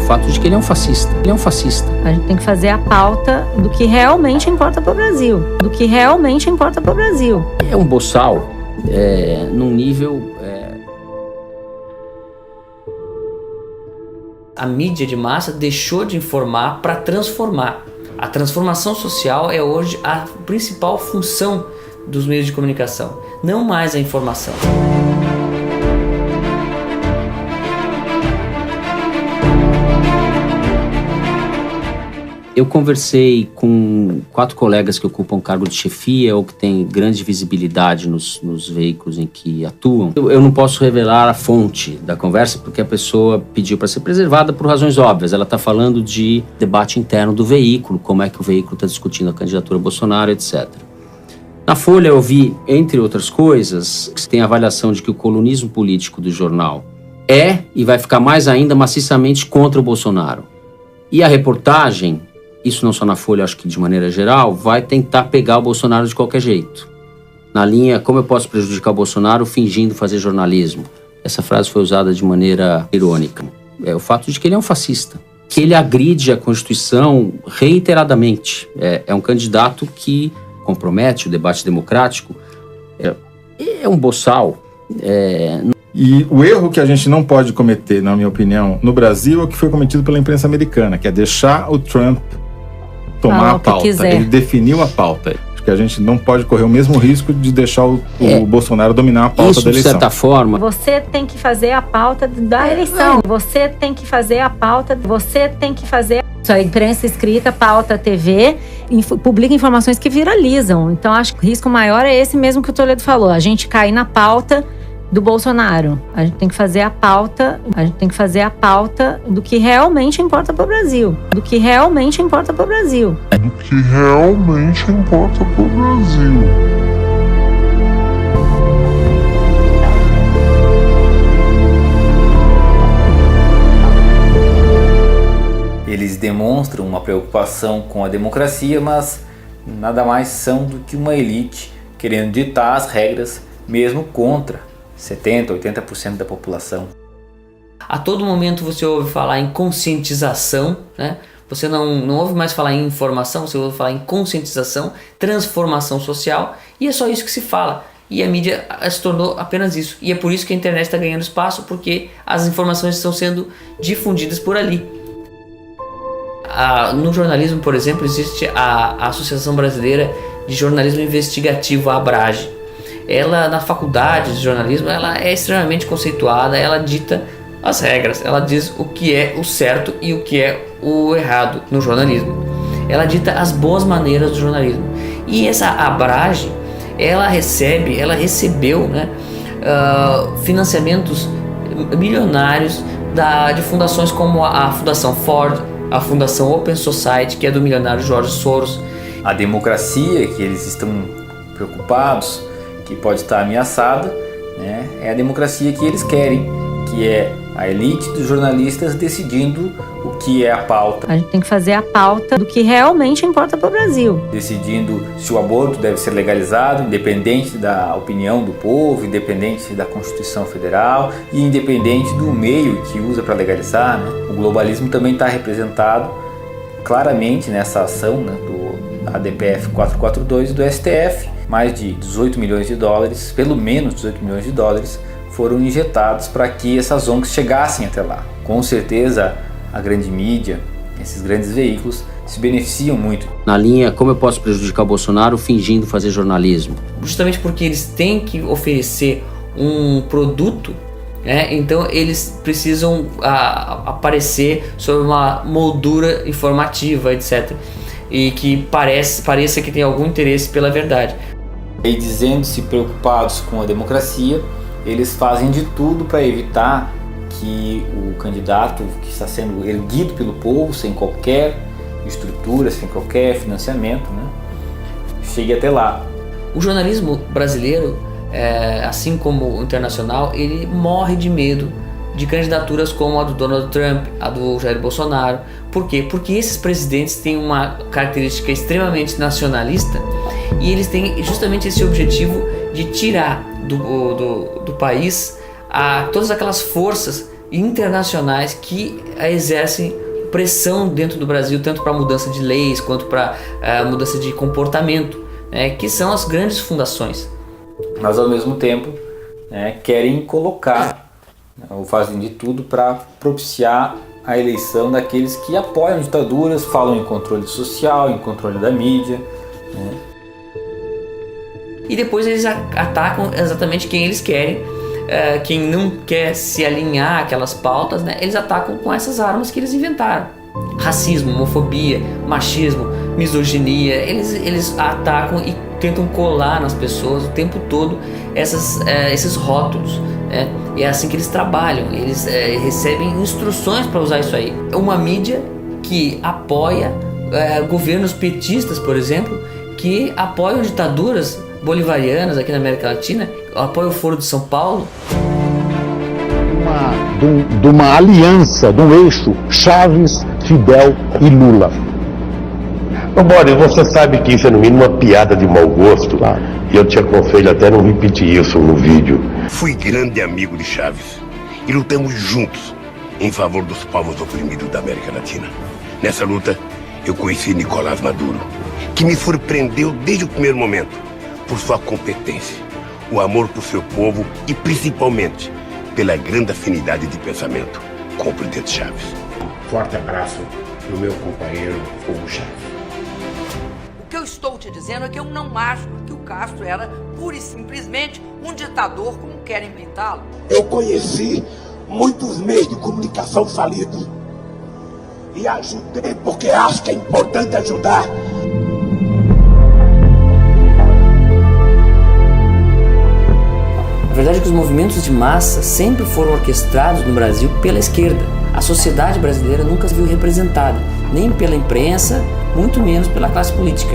fato de que ele é um fascista. Ele é um fascista. A gente tem que fazer a pauta do que realmente importa para o Brasil. Do que realmente importa para o Brasil. É um boçal num nível... A mídia de massa deixou de informar para transformar. A transformação social é hoje a principal função dos meios de comunicação, não mais a informação. Eu conversei com 4 colegas que ocupam cargo de chefia ou que têm grande visibilidade nos veículos em que atuam. Eu não posso revelar a fonte da conversa porque a pessoa pediu para ser preservada por razões óbvias. Ela está falando de debate interno do veículo, como é que o veículo está discutindo a candidatura Bolsonaro, etc. Na Folha eu vi, entre outras coisas, que tem a avaliação de que o colunismo político do jornal é e vai ficar mais ainda maciçamente contra o Bolsonaro. E a reportagem, isso não só na Folha, acho que de maneira geral, vai tentar pegar o Bolsonaro de qualquer jeito. Na linha, como eu posso prejudicar o Bolsonaro fingindo fazer jornalismo? Essa frase foi usada de maneira irônica. É o fato de que ele é um fascista, que ele agride a Constituição reiteradamente. É um candidato que compromete o debate democrático. É um boçal. E o erro que a gente não pode cometer, na minha opinião, no Brasil é o que foi cometido pela imprensa americana, que é deixar o Trump tomar a pauta. Ele definiu a pauta. Acho que a gente não pode correr o mesmo risco de deixar o Bolsonaro dominar a pauta da eleição. De certa forma... Você tem que fazer a pauta da eleição. Você tem que fazer a pauta... Você tem que fazer... A imprensa escrita, pauta, TV, publica informações que viralizam. Então, acho que o risco maior é esse mesmo que o Toledo falou. A gente cair na pauta do Bolsonaro. A gente tem que fazer a pauta do que realmente importa para o Brasil. Do que realmente importa para o Brasil. Do que realmente importa para o Brasil. Eles demonstram uma preocupação com a democracia, mas nada mais são do que uma elite querendo ditar as regras, mesmo contra 70%, 80% da população. A todo momento você ouve falar em conscientização, né? Você não ouve mais falar em informação, você ouve falar em conscientização, transformação social, e é só isso que se fala. E a mídia se tornou apenas isso. E é por isso que a internet está ganhando espaço, porque as informações estão sendo difundidas por ali. No jornalismo, por exemplo, existe a Associação Brasileira de Jornalismo Investigativo, a ABRAGE. Ela, na faculdade de jornalismo, ela é extremamente conceituada, ela dita as regras, ela diz o que é o certo e o que é o errado no jornalismo. Ela dita as boas maneiras do jornalismo. E essa ABRAGE, ela recebeu, né, financiamentos milionários de fundações como a Fundação Ford, a Fundação Open Society, que é do milionário George Soros. A democracia que eles estão preocupados, que pode estar ameaçada, né, é a democracia que eles querem, que é a elite dos jornalistas decidindo o que é a pauta. A gente tem que fazer a pauta do que realmente importa para o Brasil. Decidindo se o aborto deve ser legalizado, independente da opinião do povo, independente da Constituição Federal e independente do meio que usa para legalizar, né? O globalismo também está representado claramente nessa ação, né, da ADPF 442 e do STF. Mais de 18 milhões de dólares, pelo menos 18 milhões de dólares, foram injetados para que essas ONGs chegassem até lá. Com certeza, a grande mídia, esses grandes veículos, se beneficiam muito. Na linha, como eu posso prejudicar o Bolsonaro fingindo fazer jornalismo? Justamente porque eles têm que oferecer um produto, né? Então eles precisam aparecer sob uma moldura informativa, etc. E que pareça que tem algum interesse pela verdade. E dizendo-se preocupados com a democracia, eles fazem de tudo para evitar que o candidato que está sendo erguido pelo povo, sem qualquer estrutura, sem qualquer financiamento, né, chegue até lá. O jornalismo brasileiro, assim como o internacional, ele morre de medo de candidaturas como a do Donald Trump, a do Jair Bolsonaro. Por quê? Porque esses presidentes têm uma característica extremamente nacionalista e eles têm justamente esse objetivo de tirar do país todas aquelas forças internacionais que exercem pressão dentro do Brasil, tanto para mudança de leis quanto para mudança de comportamento, que são as grandes fundações. Mas ao mesmo tempo querem colocar, ou fazem de tudo para propiciar a eleição daqueles que apoiam ditaduras, falam em controle social, em controle da mídia. E depois eles atacam exatamente quem eles querem. Quem não quer se alinhar àquelas pautas, eles atacam com essas armas que eles inventaram. Racismo, homofobia, machismo, misoginia, eles atacam e tentam colar nas pessoas o tempo todo esses rótulos. E é assim que eles trabalham, eles recebem instruções para usar isso aí. Uma mídia que apoia governos petistas, por exemplo, que apoiam ditaduras bolivarianas aqui na América Latina, apoia o Foro de São Paulo. De uma aliança, de um eixo Chaves, Fidel e Lula. Bora, você sabe que isso é no mínimo uma piada de mau gosto, e eu te aconselho até não repetir isso no vídeo. Fui grande amigo de Chaves e lutamos juntos em favor dos povos oprimidos da América Latina. Nessa luta, eu conheci Nicolás Maduro, que me surpreendeu desde o primeiro momento por sua competência, o amor por seu povo e principalmente pela grande afinidade de pensamento com o presidente Chaves. Forte abraço do meu companheiro Hugo Chaves. O que eu estou te dizendo é que eu não acho que o Castro era pura e simplesmente um ditador como querem pintá-lo. Eu conheci muitos meios de comunicação falidos e ajudei porque acho que é importante ajudar. A verdade é que os movimentos de massa sempre foram orquestrados no Brasil pela esquerda. A sociedade brasileira nunca se viu representada, nem pela imprensa, muito menos pela classe política.